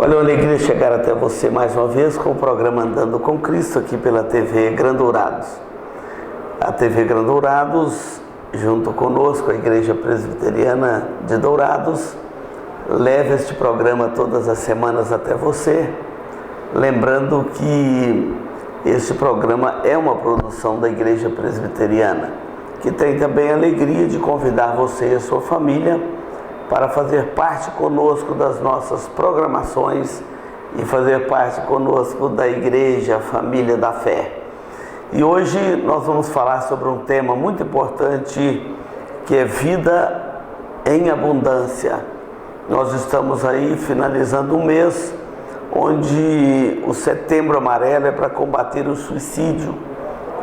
Olha, é uma alegria chegar até você mais uma vez com o programa Andando com Cristo aqui pela TV Grandourados. A TV Grandourados, junto conosco, a Igreja Presbiteriana de Dourados, leva este programa todas as semanas até você, lembrando que este programa é uma produção da Igreja Presbiteriana, que tem também a alegria de convidar você e a sua família para fazer parte conosco das nossas programações e fazer parte conosco da Igreja Família da Fé. E hoje nós vamos falar sobre um tema muito importante, que é vida em abundância. Nós estamos aí finalizando um mês onde o Setembro Amarelo é para combater o suicídio,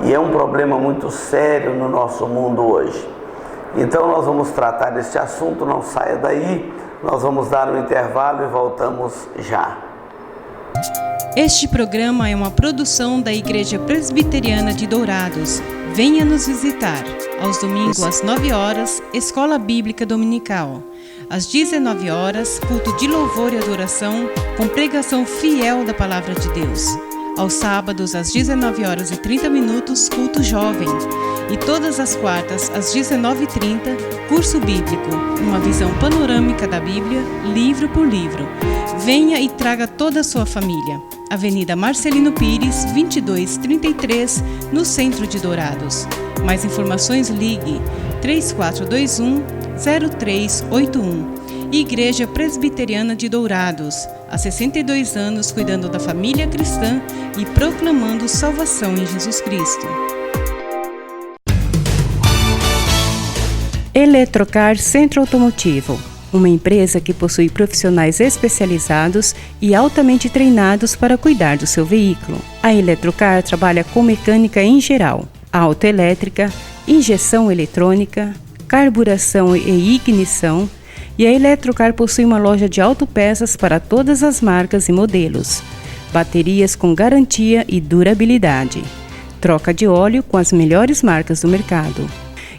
e é um problema muito sério no nosso mundo hoje. Então nós vamos tratar deste assunto, não saia daí, nós vamos dar um intervalo e voltamos já. Este programa é uma produção da Igreja Presbiteriana de Dourados. Venha nos visitar. Aos domingos às 9 horas, Escola Bíblica Dominical. Às 19 horas, culto de louvor e adoração com pregação fiel da Palavra de Deus. Aos sábados, às 19 horas e 30 minutos, culto jovem. E todas as quartas, às 19h30, curso bíblico, uma visão panorâmica da Bíblia, livro por livro. Venha e traga toda a sua família. Avenida Marcelino Pires, 2233, no centro de Dourados. Mais informações, ligue 3421-0381. Igreja Presbiteriana de Dourados, há 62 anos cuidando da família cristã e proclamando salvação em Jesus Cristo. Eletrocar Centro Automotivo, uma empresa que possui profissionais especializados e altamente treinados para cuidar do seu veículo. A Eletrocar trabalha com mecânica em geral, autoelétrica, injeção eletrônica, carburação e ignição, e a Eletrocar possui uma loja de autopeças para todas as marcas e modelos, baterias com garantia e durabilidade, troca de óleo com as melhores marcas do mercado.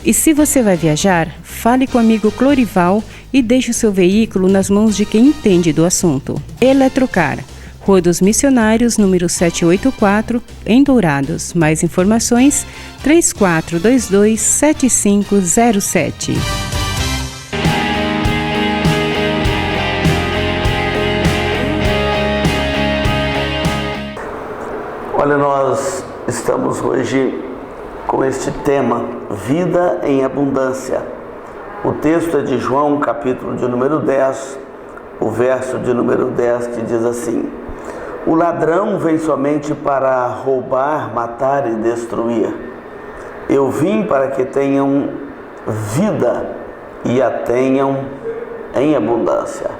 E se você vai viajar, fale com o amigo Clorival e deixe o seu veículo nas mãos de quem entende do assunto. Eletrocar, Rua dos Missionários, número 784, em Dourados. Mais informações, 3422-7507. Olha, nós estamos hoje com este tema, vida em abundância. O texto é de João, capítulo de número 10, o verso de número 10, que diz assim: o ladrão vem somente para roubar, matar e destruir. Eu vim para que tenham vida e a tenham em abundância.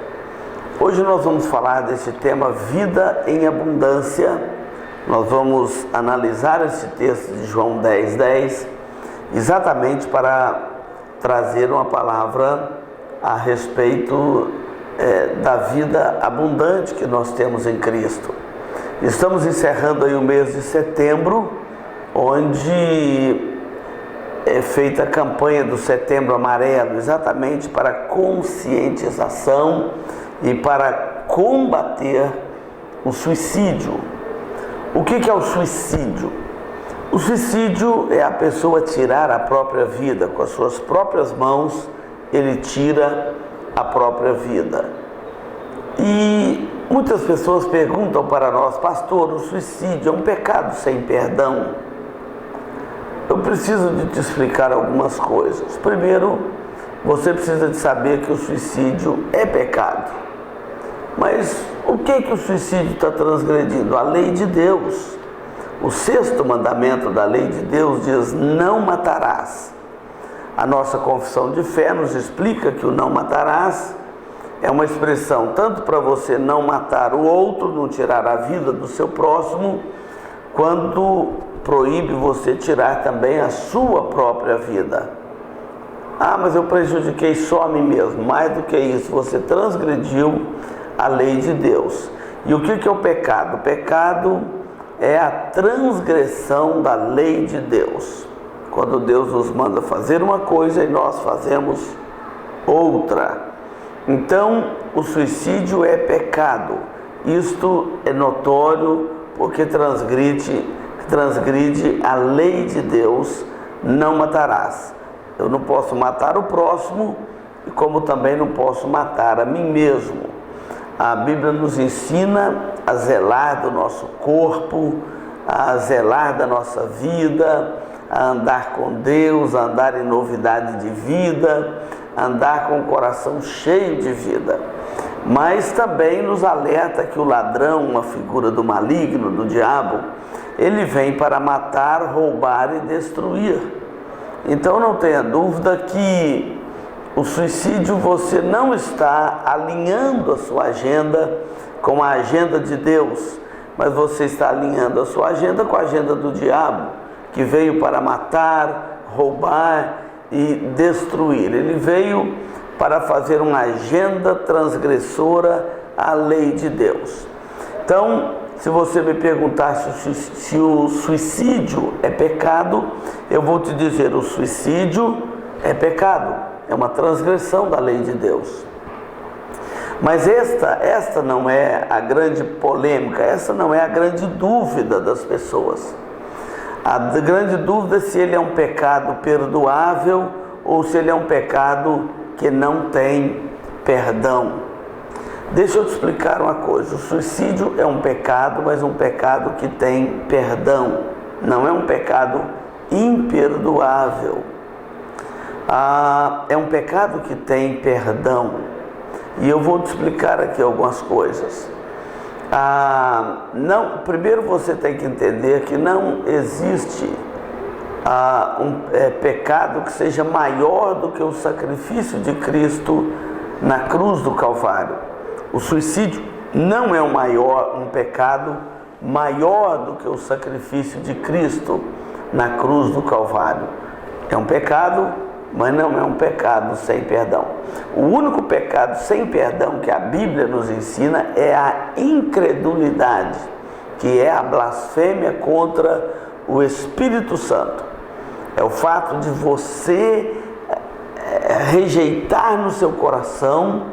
Hoje nós vamos falar desse tema, vida em abundância. Nós vamos analisar esse texto de João 10:10, exatamente para trazer uma palavra a respeito da vida abundante que nós temos em Cristo. Estamos encerrando aí o mês de setembro, onde é feita a campanha do Setembro Amarelo, exatamente para conscientização e para combater o suicídio. O que é o suicídio? O suicídio é a pessoa tirar a própria vida, com as suas próprias mãos, ele tira a própria vida. E muitas pessoas perguntam para nós: pastor, o suicídio é um pecado sem perdão? Eu preciso de te explicar algumas coisas. Primeiro, você precisa de saber que o suicídio é pecado. Mas o que o suicídio está transgredindo? A lei de Deus. O 6º mandamento da lei de Deus diz: não matarás. A nossa confissão de fé nos explica que o não matarás é uma expressão tanto para você não matar o outro, não tirar a vida do seu próximo, quanto proíbe você tirar também a sua própria vida. Ah, mas eu prejudiquei só a mim mesmo. Mais do que isso, você transgrediu a lei de Deus. E o que é o pecado? O pecado é a transgressão da lei de Deus. Quando Deus nos manda fazer uma coisa e nós fazemos outra. Então, o suicídio é pecado. isto é notório porque transgride a lei de Deus: não matarás. Eu não posso matar o próximo, e como também não posso matar a mim mesmo. A Bíblia nos ensina a zelar do nosso corpo, a zelar da nossa vida, a andar com Deus, a andar em novidade de vida, a andar com o coração cheio de vida. Mas também nos alerta que o ladrão, uma figura do maligno, do diabo, ele vem para matar, roubar e destruir. Então não tenha dúvida que o suicídio, você não está alinhando a sua agenda com a agenda de Deus, mas você está alinhando a sua agenda com a agenda do diabo, que veio para matar, roubar e destruir. Ele veio para fazer uma agenda transgressora à lei de Deus. Então, se você me perguntar se o suicídio é pecado, eu vou te dizer: o suicídio é pecado, é uma transgressão da lei de Deus. Mas esta não é a grande polêmica, essa não é a grande dúvida das pessoas. A grande dúvida é se ele é um pecado perdoável ou se ele é um pecado que não tem perdão. Deixa eu te explicar uma coisa: o suicídio é um pecado, mas um pecado que tem perdão, não é um pecado imperdoável. É um pecado que tem perdão, e eu vou te explicar aqui algumas coisas. Primeiro você tem que entender que não existe pecado que seja maior do que o sacrifício de Cristo na cruz do Calvário. O suicídio não é um pecado maior do que o sacrifício de Cristo na cruz do Calvário. É um pecado, mas não é um pecado sem perdão. O único pecado sem perdão que a Bíblia nos ensina é a incredulidade, que é a blasfêmia contra o Espírito Santo. É o fato de você rejeitar no seu coração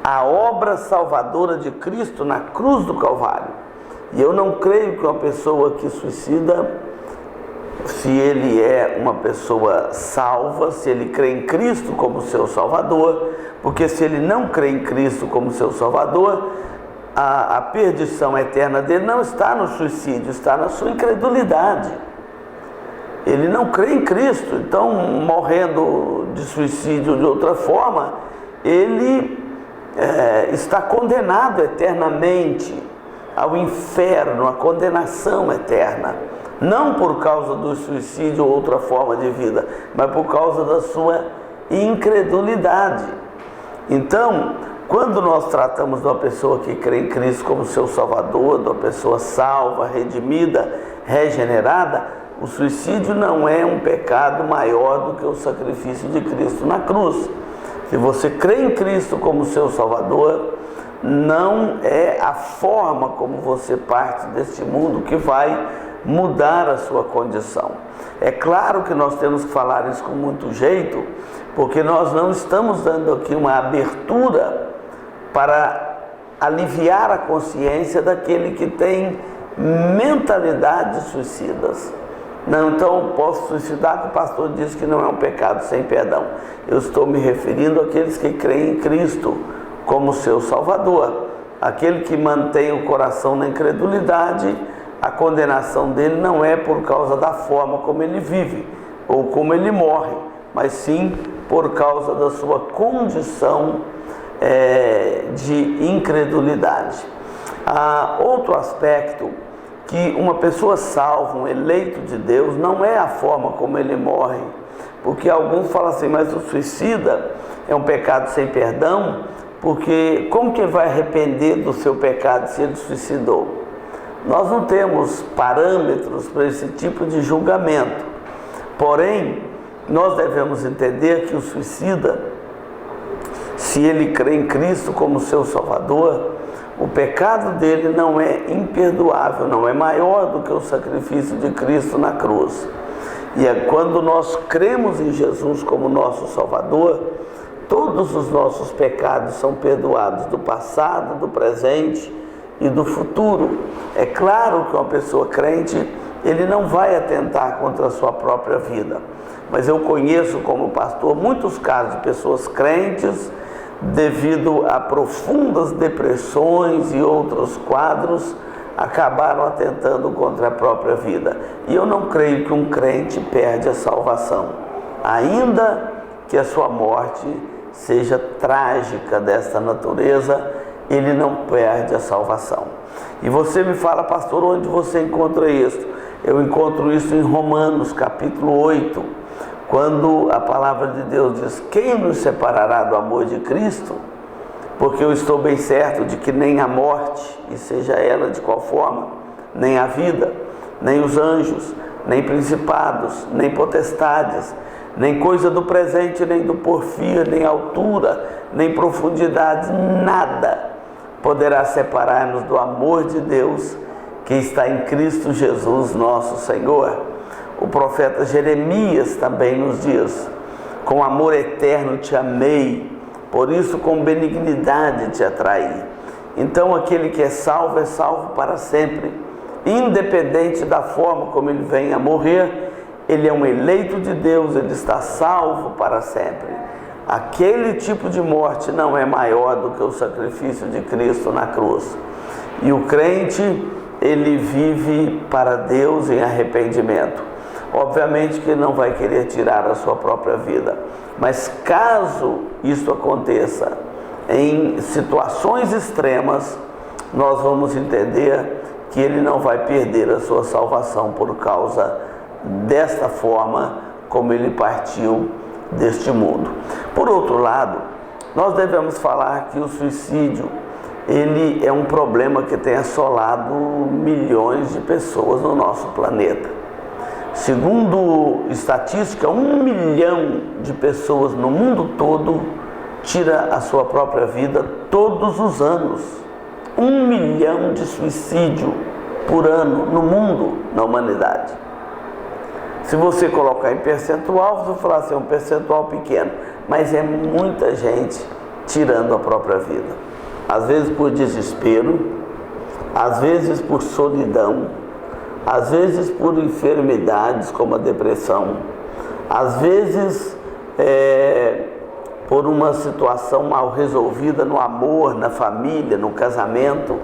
a obra salvadora de Cristo na cruz do Calvário. E eu não creio que uma pessoa que suicida, se ele é uma pessoa salva, se ele crê em Cristo como seu Salvador, porque se ele não crê em Cristo como seu Salvador, a perdição eterna dele não está no suicídio, está na sua incredulidade. Ele não crê em Cristo, então, morrendo de suicídio de outra forma, ele está condenado eternamente ao inferno, à condenação eterna. Não por causa do suicídio ou outra forma de vida, mas por causa da sua incredulidade. Então, quando nós tratamos de uma pessoa que crê em Cristo como seu Salvador, de uma pessoa salva, redimida, regenerada, o suicídio não é um pecado maior do que o sacrifício de Cristo na cruz. Se você crê em Cristo como seu Salvador, não é a forma como você parte deste mundo que vai mudar a sua condição. É claro que nós temos que falar isso com muito jeito, porque nós não estamos dando aqui uma abertura para aliviar a consciência daquele que tem mentalidades suicidas. Não, então posso suicidar, que o pastor disse que não é um pecado sem perdão. Eu estou me referindo àqueles que creem em Cristo como seu Salvador. Aquele que mantém o coração na incredulidade, a condenação dele não é por causa da forma como ele vive ou como ele morre, mas sim por causa da sua condição de incredulidade. Outro aspecto, que uma pessoa salva, um eleito de Deus, não é a forma como ele morre, porque alguns falam assim: mas o suicida é um pecado sem perdão, porque como que ele vai arrepender do seu pecado se ele suicidou? Nós não temos parâmetros para esse tipo de julgamento, porém nós devemos entender que o suicida, se ele crê em Cristo como seu Salvador, o pecado dele não é imperdoável, não é maior do que o sacrifício de Cristo na cruz. E é quando nós cremos em Jesus como nosso Salvador, todos os nossos pecados são perdoados, do passado, do presente e do futuro. É claro que uma pessoa crente, ele não vai atentar contra a sua própria vida. Mas eu conheço como pastor muitos casos de pessoas crentes, devido a profundas depressões e outros quadros, acabaram atentando contra a própria vida. E eu não creio que um crente perde a salvação, ainda que a sua morte seja trágica desta natureza, ele não perde a salvação. E você me fala, pastor, onde você encontra isso? Eu encontro isso em Romanos capítulo 8, quando a palavra de Deus diz: quem nos separará do amor de Cristo? Porque eu estou bem certo de que nem a morte, e seja ela de qual forma, nem a vida, nem os anjos, nem principados, nem potestades, nem coisa do presente, nem do porvir, nem altura, nem profundidade, nada poderá separar-nos do amor de Deus que está em Cristo Jesus nosso Senhor. O profeta Jeremias também nos diz: com amor eterno te amei, por isso com benignidade te atraí. Então aquele que é salvo para sempre, independente da forma como ele venha a morrer. Ele é um eleito de Deus, ele está salvo para sempre. Aquele tipo de morte não é maior do que o sacrifício de Cristo na cruz. E o crente, ele vive para Deus em arrependimento. Obviamente que ele não vai querer tirar a sua própria vida, mas caso isso aconteça em situações extremas, nós vamos entender que ele não vai perder a sua salvação por causa desta forma como ele partiu deste mundo. Por outro lado, nós devemos falar que o suicídio, ele é um problema que tem assolado milhões de pessoas no nosso planeta. Segundo estatística, 1 milhão de pessoas no mundo todo tira a sua própria vida todos os anos. 1 milhão de suicídio por ano no mundo, na humanidade. Se você colocar em percentual, você vai falar assim, é um percentual pequeno, mas é muita gente tirando a própria vida. Às vezes por desespero, às vezes por solidão, às vezes por enfermidades como a depressão, às vezes por uma situação mal resolvida no amor, na família, no casamento.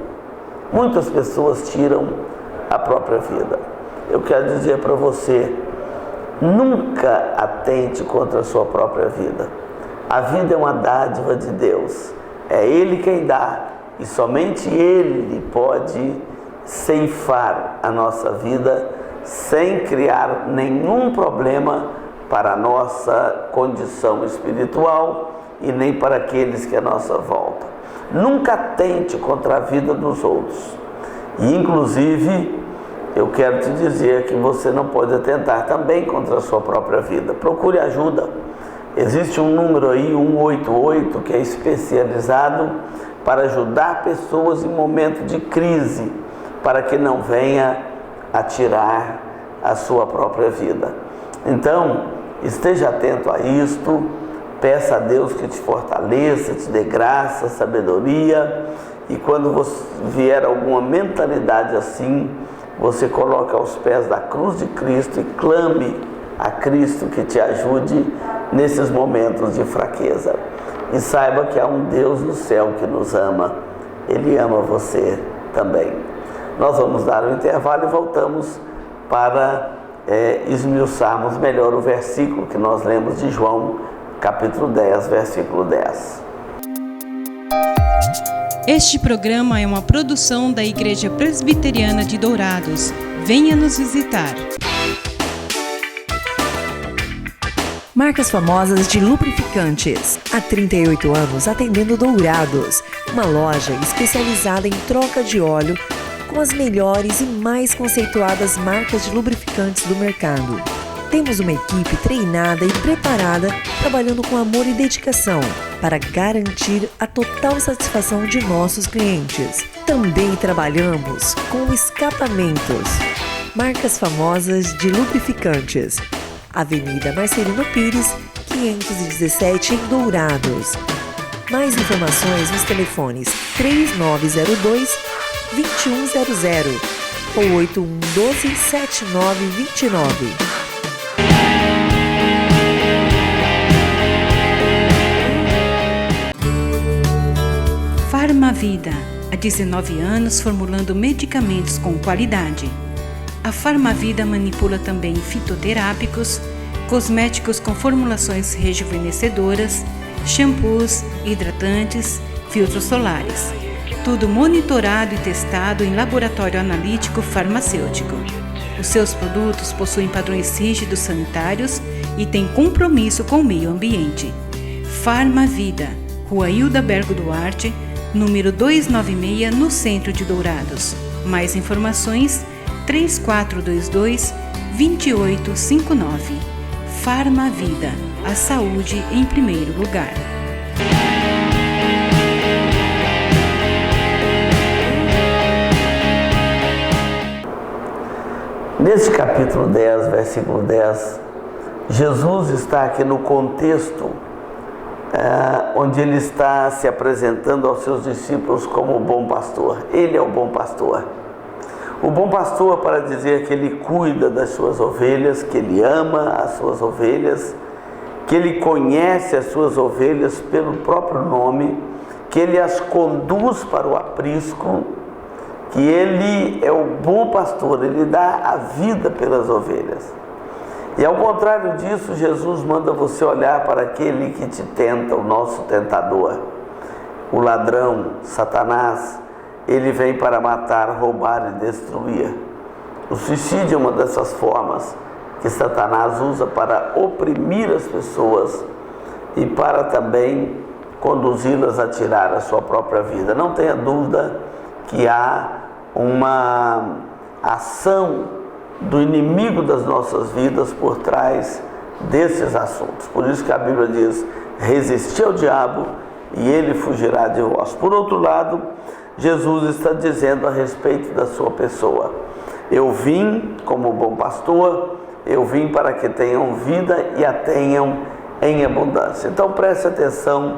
Muitas pessoas tiram a própria vida. Eu quero dizer para você, nunca atente contra a sua própria vida. A vida é uma dádiva de Deus. É Ele quem dá e somente Ele pode ceifar a nossa vida sem criar nenhum problema para a nossa condição espiritual e nem para aqueles que à nossa volta. Nunca atente contra a vida dos outros. E inclusive, eu quero te dizer que você não pode atentar também contra a sua própria vida. Procure ajuda. Existe um número aí, 188, que é especializado para ajudar pessoas em momento de crise, para que não venha a tirar a sua própria vida. Então, esteja atento a isto, peça a Deus que te fortaleça, te dê graça, sabedoria, e quando vier alguma mentalidade assim, você coloca aos pés da cruz de Cristo e clame a Cristo que te ajude nesses momentos de fraqueza. E saiba que há um Deus no céu que nos ama. Ele ama você também. Nós vamos dar um intervalo e voltamos para esmiuçarmos melhor o versículo que nós lemos de João, capítulo 10, versículo 10. Este programa é uma produção da Igreja Presbiteriana de Dourados. Venha nos visitar. Marcas famosas de lubrificantes. Há 38 anos atendendo Dourados. Uma loja especializada em troca de óleo com as melhores e mais conceituadas marcas de lubrificantes do mercado. Temos uma equipe treinada e preparada, trabalhando com amor e dedicação para garantir a total satisfação de nossos clientes. Também trabalhamos com escapamentos. Marcas famosas de lubrificantes. Avenida Marcelino Pires, 517 em Dourados. Mais informações nos telefones 3902 2100 ou 8112-7929. Farmavida, há 19 anos formulando medicamentos com qualidade. A Farmavida manipula também fitoterápicos, cosméticos com formulações rejuvenescedoras, shampoos, hidratantes, filtros solares. Tudo monitorado e testado em laboratório analítico farmacêutico. Os seus produtos possuem padrões rígidos sanitários e têm compromisso com o meio ambiente. Farmavida, Rua Hildabergo Duarte, número 296, no centro de Dourados. Mais informações, 3422-2859. Farmavida, a saúde em primeiro lugar. Nesse capítulo 10, versículo 10, Jesus está aqui no contexto onde ele está se apresentando aos seus discípulos como o bom pastor. Ele é o bom pastor. O bom pastor, para dizer que ele cuida das suas ovelhas, que ele ama as suas ovelhas, que ele conhece as suas ovelhas pelo próprio nome, que ele as conduz para o aprisco, que ele é o bom pastor, ele dá a vida pelas ovelhas. E ao contrário disso, Jesus manda você olhar para aquele que te tenta, o nosso tentador, o ladrão, Satanás. Ele vem para matar, roubar e destruir. O suicídio é uma dessas formas que Satanás usa para oprimir as pessoas e para também conduzi-las a tirar a sua própria vida. Não tenha dúvida que há uma ação do inimigo das nossas vidas por trás desses assuntos. Por isso que a Bíblia diz: resisti ao diabo e ele fugirá de vós. Por outro lado, Jesus está dizendo a respeito da sua pessoa: eu vim como bom pastor, eu vim para que tenham vida e a tenham em abundância. Então preste atenção,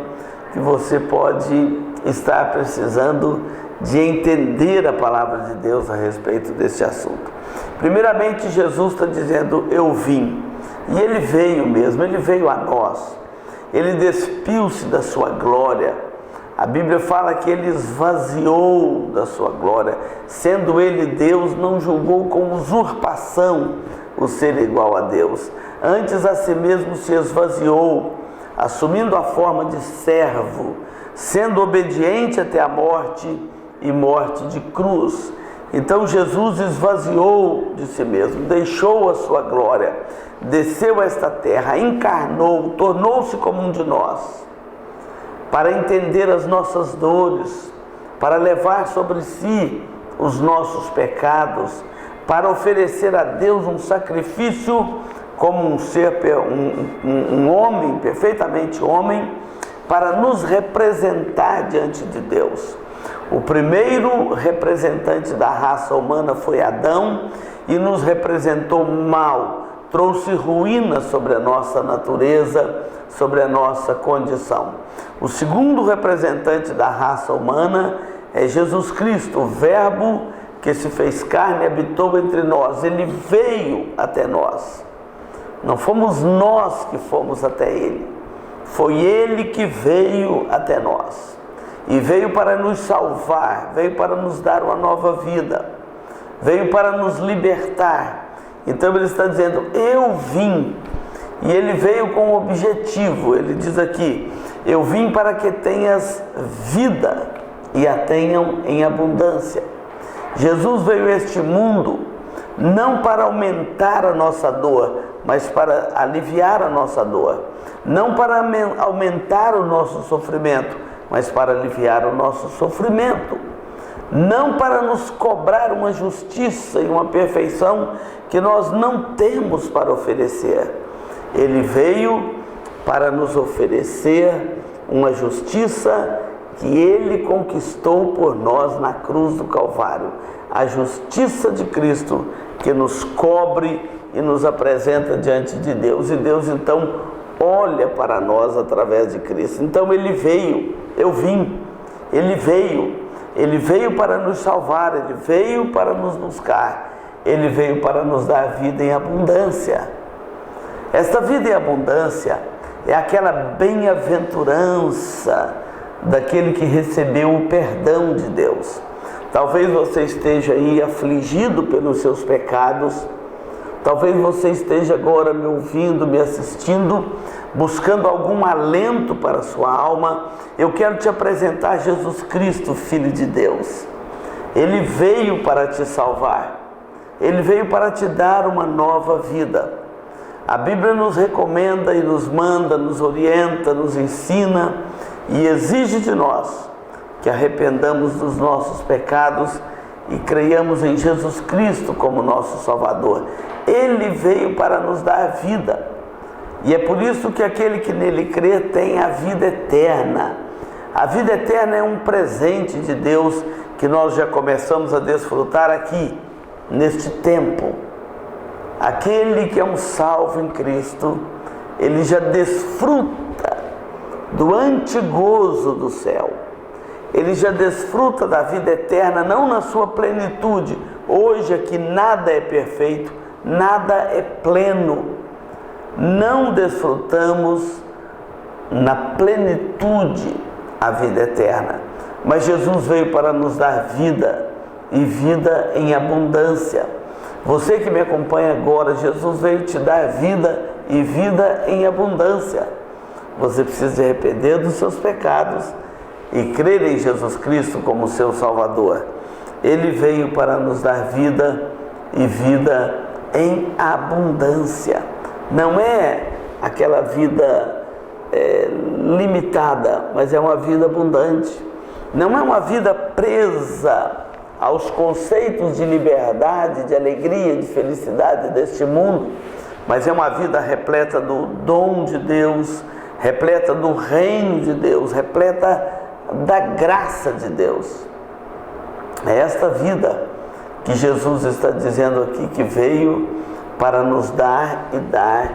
que você pode estar precisando de entender a palavra de Deus a respeito desse assunto. Primeiramente, Jesus está dizendo: eu vim. E ele veio mesmo, ele veio a nós. Ele despiu-se da sua glória. A Bíblia fala que ele esvaziou da sua glória. Sendo ele Deus, não julgou com usurpação o ser igual a Deus. Antes a si mesmo se esvaziou, assumindo a forma de servo, sendo obediente até a morte e morte de cruz. Então Jesus esvaziou de si mesmo, deixou a sua glória, desceu a esta terra, encarnou, tornou-se como um de nós, para entender as nossas dores, para levar sobre si os nossos pecados, para oferecer a Deus um sacrifício como um ser, um homem, perfeitamente homem, para nos representar diante de Deus. O primeiro representante da raça humana foi Adão e nos representou mal, trouxe ruína sobre a nossa natureza, sobre a nossa condição. O segundo representante da raça humana é Jesus Cristo, o Verbo que se fez carne e habitou entre nós. Ele veio até nós. Não fomos nós que fomos até Ele. Foi Ele que veio até nós. E veio para nos salvar, veio para nos dar uma nova vida, veio para nos libertar. Então ele está dizendo: eu vim. E ele veio com um objetivo. Ele diz aqui: eu vim para que tenhas vida e a tenham em abundância. Jesus veio a este mundo não para aumentar a nossa dor, mas para aliviar a nossa dor. Não para aumentar o nosso sofrimento, mas para aliviar o nosso sofrimento. Não para nos cobrar uma justiça e uma perfeição que nós não temos para oferecer. Ele veio para nos oferecer uma justiça que Ele conquistou por nós na cruz do Calvário. A justiça de Cristo que nos cobre e nos apresenta diante de Deus. E Deus então olha para nós através de Cristo. Então Ele veio, eu vim. Ele veio Ele veio para nos salvar, Ele veio para nos buscar, Ele veio para nos dar vida em abundância. Esta vida em abundância é aquela bem-aventurança daquele que recebeu o perdão de Deus. Talvez você esteja aí afligido pelos seus pecados, talvez você esteja agora me ouvindo, me assistindo, buscando algum alento para a sua alma. Eu quero te apresentar Jesus Cristo, Filho de Deus. Ele veio para te salvar, Ele veio para te dar uma nova vida. A Bíblia nos recomenda e nos manda, nos orienta, nos ensina e exige de nós que arrependamos dos nossos pecados e creiamos em Jesus Cristo como nosso Salvador. Ele veio para nos dar vida, e é por isso que aquele que nele crê tem a vida eterna. A vida eterna é um presente de Deus que nós já começamos a desfrutar aqui, neste tempo. Aquele que é um salvo em Cristo, ele já desfruta do antegozo do céu. Ele já desfruta da vida eterna, não na sua plenitude. Hoje aqui nada é perfeito, nada é pleno. Não desfrutamos na plenitude a vida eterna. Mas Jesus veio para nos dar vida, e vida em abundância. Você que me acompanha agora, Jesus veio te dar vida e vida em abundância. Você precisa se arrepender dos seus pecados e crer em Jesus Cristo como seu Salvador. Ele veio para nos dar vida e vida em abundância. Não é aquela vida limitada, mas é uma vida abundante. Não é uma vida presa aos conceitos de liberdade, de alegria, de felicidade deste mundo, mas é uma vida repleta do dom de Deus, repleta do reino de Deus, repleta da graça de Deus. É esta vida que Jesus está dizendo aqui que veio para nos dar e dar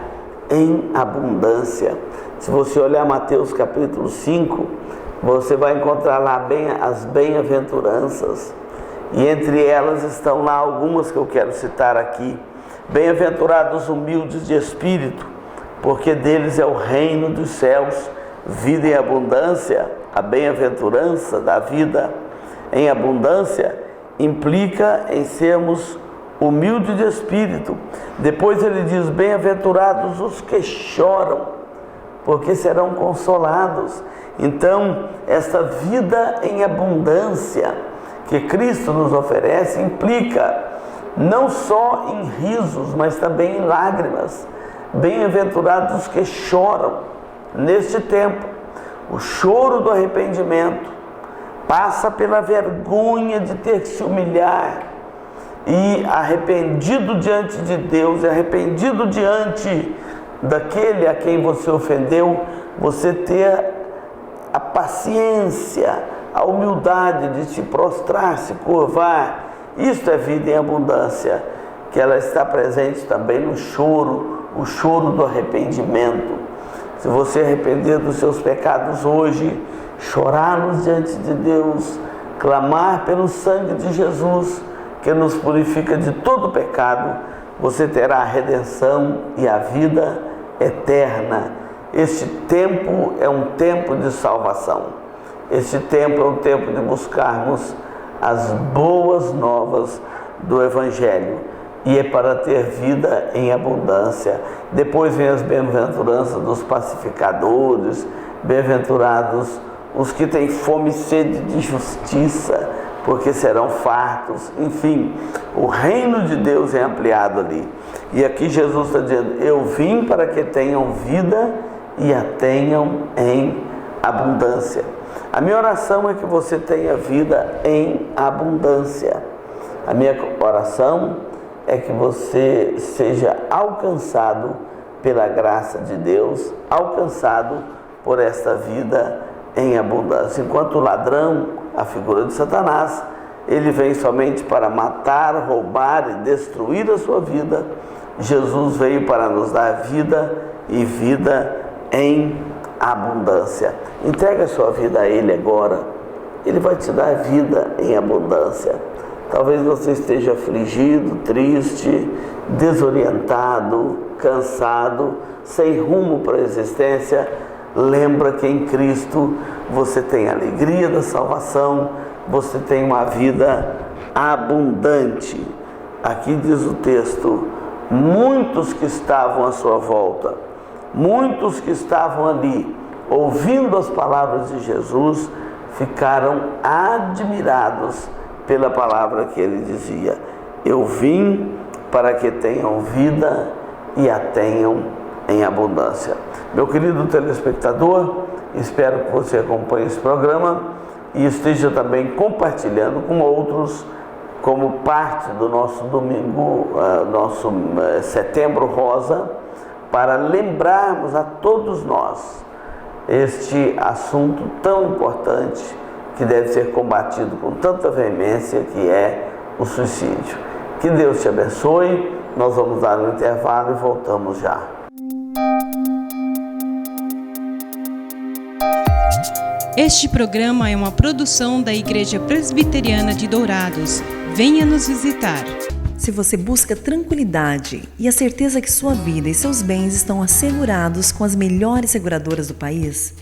em abundância. Se você olhar Mateus capítulo 5, você vai encontrar lá as bem-aventuranças, e entre elas estão lá algumas que eu quero citar aqui. Bem-aventurados humildes de espírito, porque deles é o reino dos céus. Vida em abundância, a bem-aventurança da vida em abundância implica em sermos humildes de espírito. Depois ele diz: bem-aventurados os que choram, porque serão consolados. Então, essa vida em abundância que Cristo nos oferece implica não só em risos, mas também em lágrimas. Bem-aventurados os que choram. Neste tempo, o choro do arrependimento passa pela vergonha de ter que se humilhar, e arrependido diante de Deus, arrependido diante daquele a quem você ofendeu, você ter a paciência, a humildade de se prostrar, se curvar. Isto é vida em abundância, que ela está presente também no choro, o choro do arrependimento. Se você arrepender dos seus pecados hoje, chorar-nos diante de Deus, clamar pelo sangue de Jesus, que nos purifica de todo pecado, você terá a redenção e a vida eterna. Este tempo é um tempo de salvação. Este tempo é um tempo de buscarmos as boas novas do Evangelho, e é para ter vida em abundância. Depois vem as bem-aventuranças dos pacificadores. Bem-aventurados os que têm fome e sede de justiça, porque serão fartos. Enfim, o reino de Deus é ampliado ali. E aqui Jesus está dizendo: eu vim para que tenham vida e a tenham em abundância. A minha oração é que você tenha vida em abundância. A minha oração é que você seja alcançado pela graça de Deus, alcançado por esta vida em abundância. Enquanto o ladrão, a figura de Satanás, ele vem somente para matar, roubar e destruir a sua vida, Jesus veio para nos dar vida e vida em abundância. Entregue a sua vida a Ele agora. Ele vai te dar vida em abundância. Talvez você esteja afligido, triste, desorientado, cansado, sem rumo para a existência. Lembra que em Cristo você tem a alegria da salvação, você tem uma vida abundante. Aqui diz o texto: muitos que estavam à sua volta, muitos que estavam ali, ouvindo as palavras de Jesus, ficaram admirados pela palavra que ele dizia: eu vim para que tenham vida e a tenham em abundância. Meu querido telespectador, espero que você acompanhe esse programa e esteja também compartilhando com outros, como parte do nosso domingo, nosso Setembro Rosa, para lembrarmos a todos nós este assunto tão importante que deve ser combatido com tanta veemência, que é o suicídio. Que Deus te abençoe. Nós vamos dar um intervalo e voltamos já. Este programa é uma produção da Igreja Presbiteriana de Dourados. Venha nos visitar. Se você busca tranquilidade e a certeza que sua vida e seus bens estão assegurados com as melhores seguradoras do país,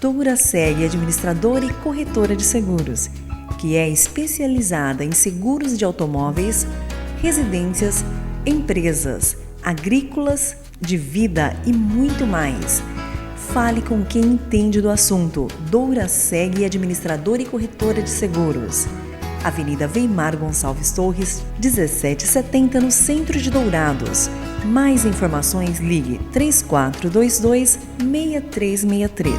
Douraseg é administradora e corretora de seguros, que é especializada em seguros de automóveis, residências, empresas, agrícolas, de vida e muito mais. Fale com quem entende do assunto. Douraseg é administradora e corretora de seguros. Avenida Weimar Gonçalves Torres, 1770, no centro de Dourados. Mais informações, ligue 3422-6363.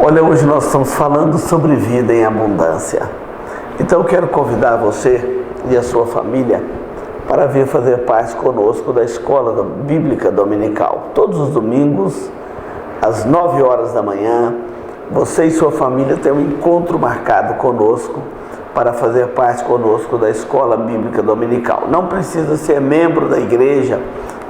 Olha, hoje nós estamos falando sobre vida em abundância. Então eu quero convidar você e a sua família para vir fazer parte conosco da Escola Bíblica Dominical. Todos os domingos, às 9 horas da manhã, você e sua família têm um encontro marcado conosco para fazer parte conosco da Escola Bíblica Dominical. Não precisa ser membro da igreja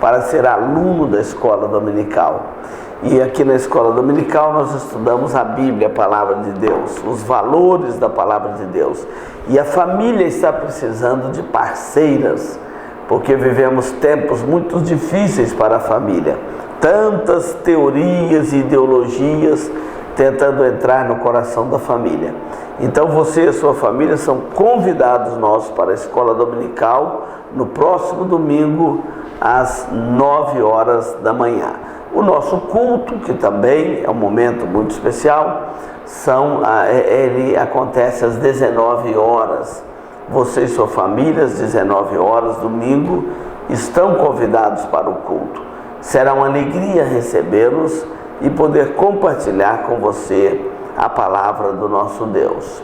para ser aluno da Escola Dominical. E aqui na Escola Dominical nós estudamos a Bíblia, a Palavra de Deus, os valores da Palavra de Deus. E a família está precisando de parceiras, porque vivemos tempos muito difíceis para a família. Tantas teorias e ideologias tentando entrar no coração da família. Então você e a sua família são convidados nossos para a Escola Dominical no próximo domingo, às 9 horas da manhã. O nosso culto, que também é um momento muito especial, ele acontece às 19 horas. Você e sua família, às 19 horas, domingo, estão convidados para o culto. Será uma alegria recebê-los e poder compartilhar com você a palavra do nosso Deus.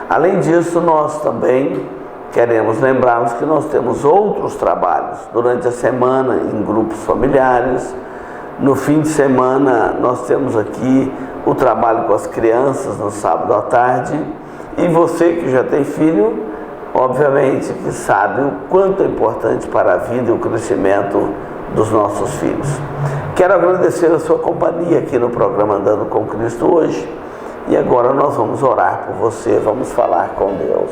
Além disso, nós também queremos lembrá-los que nós temos outros trabalhos durante a semana em grupos familiares. No fim de semana, nós temos aqui o trabalho com as crianças no sábado à tarde. E você que já tem filho, obviamente que sabe o quanto é importante para a vida e o crescimento dos nossos filhos. Quero agradecer a sua companhia aqui no programa Andando com Cristo hoje. E agora nós vamos orar por você, vamos falar com Deus.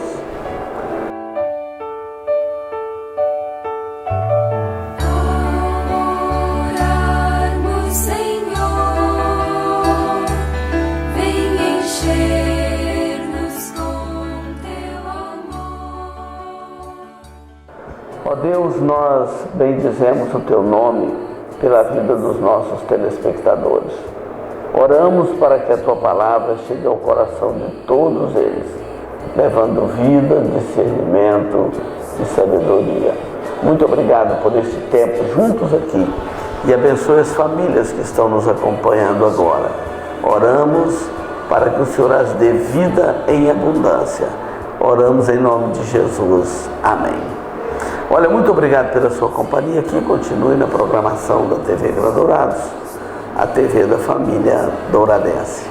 Ó Deus, nós bendizemos o Teu nome pela vida dos nossos telespectadores. Oramos para que a Tua palavra chegue ao coração de todos eles, levando vida, discernimento e sabedoria. Muito obrigado por este tempo juntos aqui e abençoe as famílias que estão nos acompanhando agora. Oramos para que o Senhor as dê vida em abundância. Oramos em nome de Jesus. Amém. Olha, muito obrigado pela sua companhia aqui. Continue na programação da TV Vila Dourados, a TV da família douradense.